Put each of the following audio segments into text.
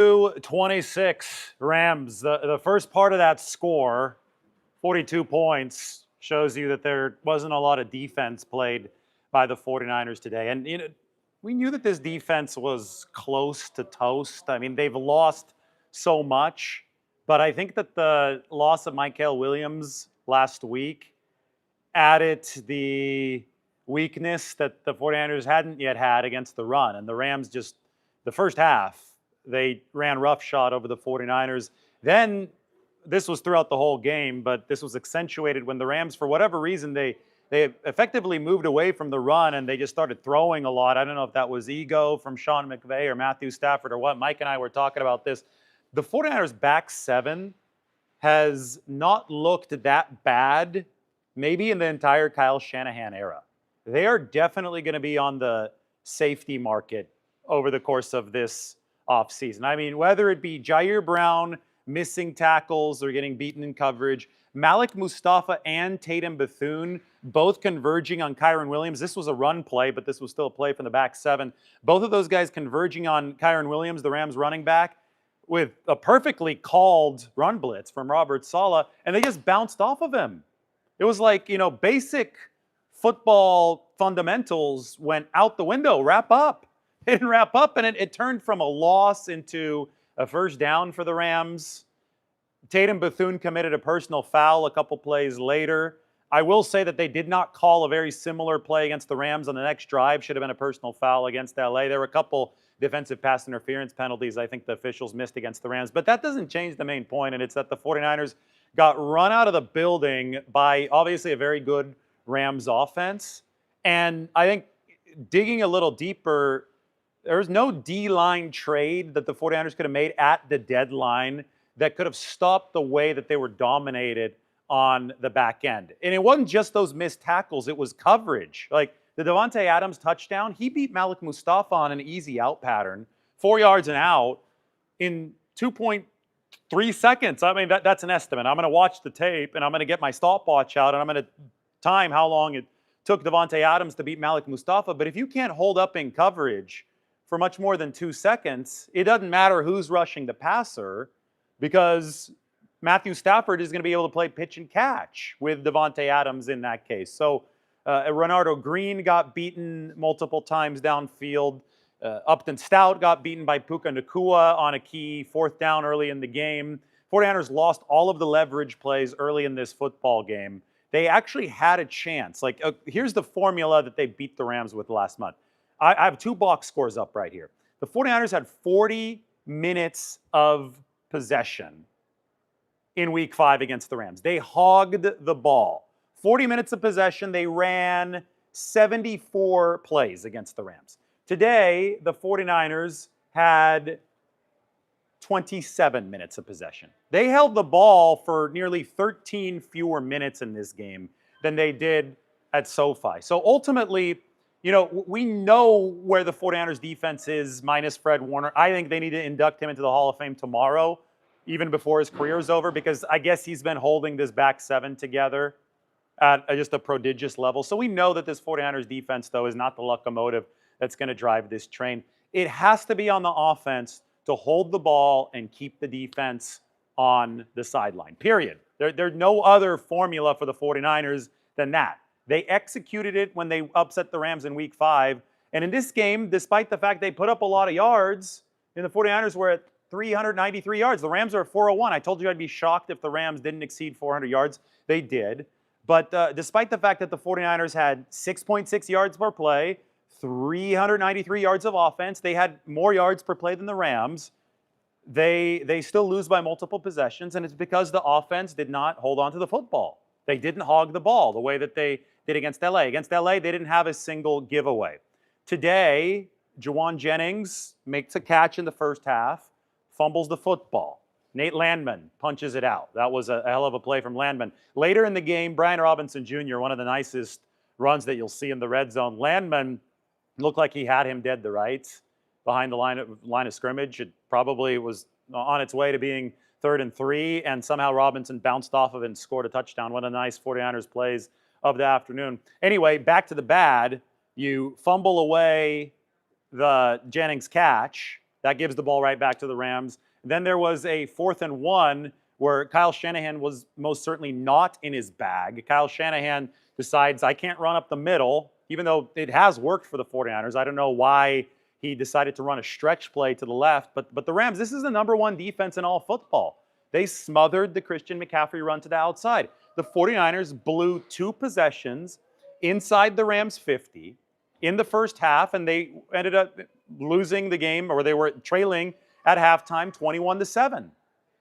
26 Rams. The first part of that score, 42 points, shows you that there wasn't a lot of defense played by the 49ers today. And we knew that this defense was close to toast. I mean, they've lost so much, but I think that the loss of Michael Williams last week added the weakness that the 49ers hadn't yet had against the run. And the Rams just, the first half, they ran roughshod over the 49ers. Then this was throughout the whole game, but this was accentuated when the Rams, for whatever reason, they effectively moved away from the run and they just started throwing a lot. I don't know if that was ego from Sean McVay or Matthew Stafford or what. Mike and I were talking about this. The 49ers back seven has not looked that bad, maybe in the entire Kyle Shanahan era. They are definitely going to be on the safety market over the course of this offseason. I mean, whether it be Jair Brown missing tackles or getting beaten in coverage, Malik Mustafa and Tatum Bethune both converging on Kyren Williams. This was a run play, but this was still a play from the back seven. Both of those guys converging on Kyren Williams, the Rams running back, with a perfectly called run blitz from Robert Saleh, and they just bounced off of him. It was like, basic football fundamentals went out the window. Wrap up. It didn't wrap up, and it turned from a loss into a first down for the Rams. Tatum Bethune committed a personal foul a couple plays later. I will say that they did not call a very similar play against the Rams on the next drive. Should have been a personal foul against LA. There were a couple defensive pass interference penalties I think the officials missed against the Rams. But that doesn't change the main point, and it's that the 49ers got run out of the building by obviously a very good Rams offense. And I think digging a little deeper, there's no D-line trade that the 49ers could have made at the deadline that could have stopped the way that they were dominated on the back end. And it wasn't just those missed tackles, it was coverage. Like the Davante Adams touchdown, he beat Malik Mustafa on an easy out pattern, 4 yards and out in 2.3 seconds. I mean, that's an estimate. I'm going to watch the tape and I'm going to get my stopwatch out and I'm going to time how long it took Davante Adams to beat Malik Mustafa. But if you can't hold up in coverage for much more than 2 seconds, it doesn't matter who's rushing the passer because Matthew Stafford is going to be able to play pitch and catch with Davante Adams in that case. So Renardo Green got beaten multiple times downfield. Upton Stout got beaten by Puka Nacua on a key fourth down early in the game. 49ers lost all of the leverage plays early in this football game. They actually had a chance. Here's the formula that they beat the Rams with last month. I have 2 box scores up right here. The 49ers had 40 minutes of possession in week 5 against the Rams. They hogged the ball. 40 minutes of possession. They ran 74 plays against the Rams. Today, the 49ers had 27 minutes of possession. They held the ball for nearly 13 fewer minutes in this game than they did at SoFi. So ultimately, we know where the 49ers defense is minus Fred Warner. I think they need to induct him into the Hall of Fame tomorrow, even before his career is over, because I guess he's been holding this back seven together at just a prodigious level. So we know that this 49ers defense, though, is not the locomotive that's going to drive this train. It has to be on the offense to hold the ball and keep the defense on the sideline, period. There's no other formula for the 49ers than that. They executed it when they upset the Rams in week 5. And in this game, despite the fact they put up a lot of yards, and the 49ers were at 393 yards. The Rams are at 401. I told you I'd be shocked if the Rams didn't exceed 400 yards. They did. But despite the fact that the 49ers had 6.6 yards per play, 393 yards of offense, they had more yards per play than the Rams. They still lose by multiple possessions, and it's because the offense did not hold on to the football. They didn't hog the ball the way that they did against LA. Against LA, they didn't have a single giveaway. Today, Juwan Jennings makes a catch in the first half, fumbles the football. Nate Landman punches it out. That was a hell of a play from Landman. Later in the game, Brian Robinson Jr., one of the nicest runs that you'll see in the red zone. Landman looked like he had him dead to rights behind the line of scrimmage. It probably was on its way to being 3rd and 3, and somehow Robinson bounced off of it and scored a touchdown. One of the nice 49ers plays of the afternoon. Anyway, back to the bad. You fumble away the Jennings catch, That gives the ball right back to the Rams. Then there was a 4th and 1 where Kyle Shanahan was most certainly not in his bag. Kyle Shanahan decides, I can't run up the middle, even though it has worked for the 49ers. I don't know why he decided to run a stretch play to the left. But the Rams, this is the #1 defense in all football. They smothered the Christian McCaffrey run to the outside. The 49ers blew 2 possessions inside the Rams 50 in the first half, and they ended up losing the game, or they were trailing at halftime 21-7.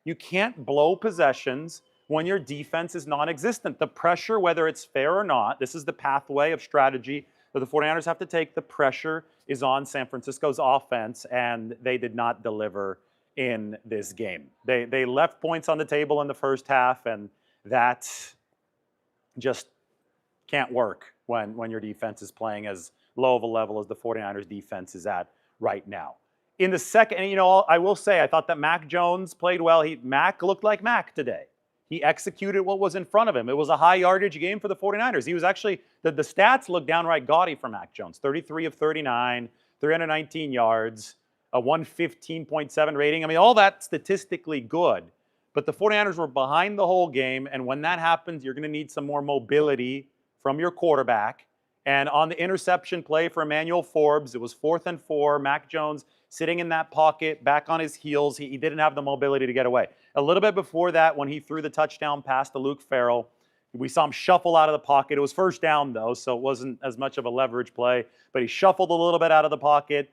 You can't blow possessions when your defense is non-existent. The pressure, whether it's fair or not, this is the pathway of strategy that the 49ers have to take. The pressure is on San Francisco's offense, and they did not deliver in this game. They left points on the table in the first half, and that just can't work when your defense is playing as low of a level as the 49ers defense is at right now. In the second, and I will say, I thought that Mac Jones played well. Mac looked like Mac today. He executed what was in front of him. It was a high yardage game for the 49ers. He was actually, the stats look downright gaudy for Mac Jones. 33 of 39, 319 yards, a 115.7 rating. I mean, all that statistically good. But the 49ers were behind the whole game, and when that happens, you're going to need some more mobility from your quarterback. And on the interception play for Emmanuel Forbes, it was 4th and 4. Mac Jones sitting in that pocket, back on his heels. He didn't have the mobility to get away. A little bit before that, when he threw the touchdown pass to Luke Farrell, we saw him shuffle out of the pocket. It was first down, though, so it wasn't as much of a leverage play. But he shuffled a little bit out of the pocket.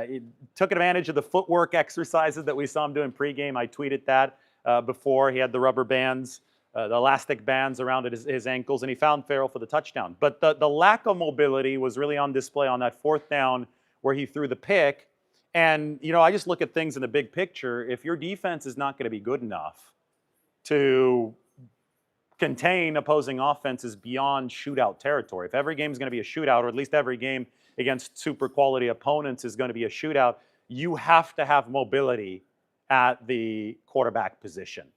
He took advantage of the footwork exercises that we saw him doing pregame. I tweeted that before. He had the rubber bands, the elastic bands around his ankles, and he found Farrell for the touchdown. But the lack of mobility was really on display on that 4th down where he threw the pick. And, I just look at things in the big picture. If your defense is not going to be good enough to contain opposing offenses beyond shootout territory, if every game is going to be a shootout, or at least every game against super quality opponents is going to be a shootout, you have to have mobility at the quarterback position.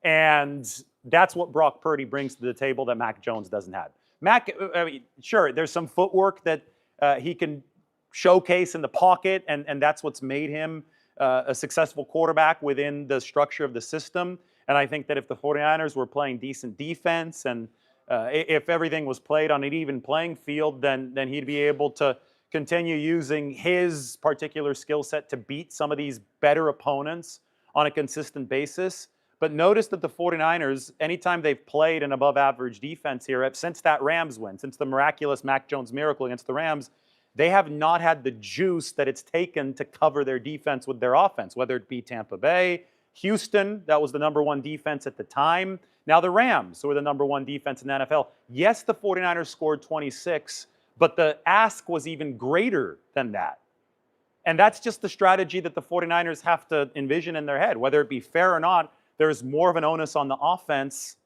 And that's what Brock Purdy brings to the table that Mac Jones doesn't have. Sure, there's some footwork that he can showcase in the pocket, and that's what's made him a successful quarterback within the structure of the system. And I think that if the 49ers were playing decent defense and if everything was played on an even playing field, then he'd be able to continue using his particular skill set to beat some of these better opponents on a consistent basis. But notice that the 49ers, anytime they've played an above-average defense here, since that Rams win, since the miraculous Mac Jones miracle against the Rams, they have not had the juice that it's taken to cover their defense with their offense, whether it be Tampa Bay, Houston, that was the #1 defense at the time. Now the Rams, who are the #1 defense in the NFL. Yes, the 49ers scored 26, but the ask was even greater than that. And that's just the strategy that the 49ers have to envision in their head. Whether it be fair or not, there's more of an onus on the offense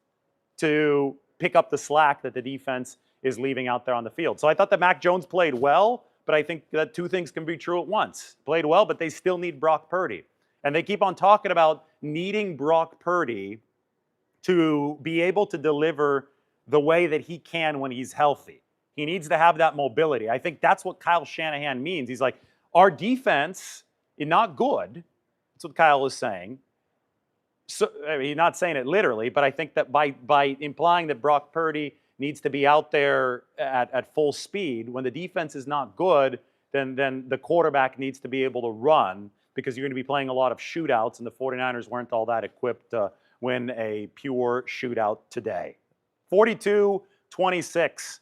to pick up the slack that the defense is leaving out there on the field. So I thought that Mac Jones played well, but I think that two things can be true at once. Played well, but they still need Brock Purdy. And they keep on talking about needing Brock Purdy to be able to deliver the way that he can when he's healthy. He needs to have that mobility. I think that's what Kyle Shanahan means. He's like, our defense is not good. That's what Kyle is saying. So he's not saying it literally, but I think that by implying that Brock Purdy needs to be out there at full speed, when the defense is not good, then the quarterback needs to be able to run, because you're going to be playing a lot of shootouts, and the 49ers weren't all that equipped to win a pure shootout today. 42-26.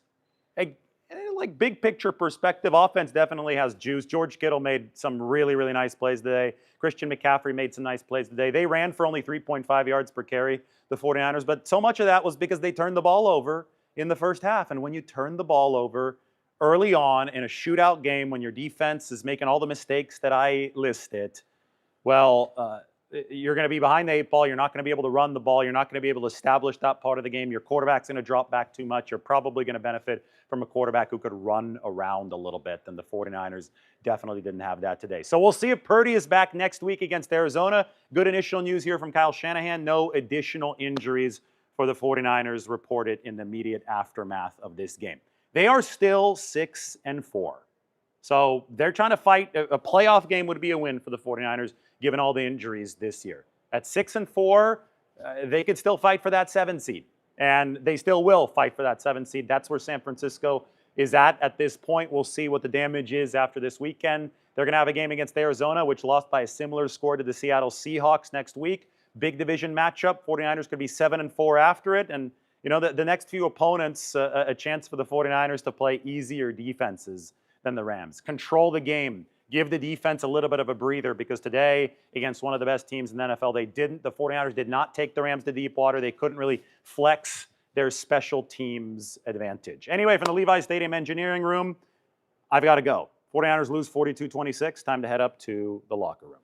Like big picture perspective, offense definitely has juice. George Kittle made some really, really nice plays today. Christian McCaffrey made some nice plays today. They ran for only 3.5 yards per carry, the 49ers, but so much of that was because they turned the ball over in the first half. And when you turn the ball over early on in a shootout game, when your defense is making all the mistakes that I listed, well, you're going to be behind the 8 ball. You're not going to be able to run the ball. You're not going to be able to establish that part of the game. Your quarterback's going to drop back too much. You're probably going to benefit from a quarterback who could run around a little bit. And the 49ers definitely didn't have that today. So we'll see if Purdy is back next week against Arizona. Good initial news here from Kyle Shanahan. No additional injuries for the 49ers reported in the immediate aftermath of this game. They are still 6-4. So they're trying to fight. A playoff game would be a win for the 49ers, given all the injuries this year. At 6-4, they could still fight for that 7 seed. And they still will fight for that 7 seed. That's where San Francisco is at this point. We'll see what the damage is after this weekend. They're going to have a game against Arizona, which lost by a similar score to the Seattle Seahawks next week. Big division matchup. 49ers could be 7-4 after it. And, you know, the next few opponents, a chance for the 49ers to play easier defenses than the Rams. Control the game. Give the defense a little bit of a breather, because today, against one of the best teams in the NFL, the 49ers did not take the Rams to deep water. They couldn't really flex their special teams advantage. Anyway, from the Levi Stadium Engineering Room, I've got to go. 49ers lose 42-26. Time to head up to the locker room.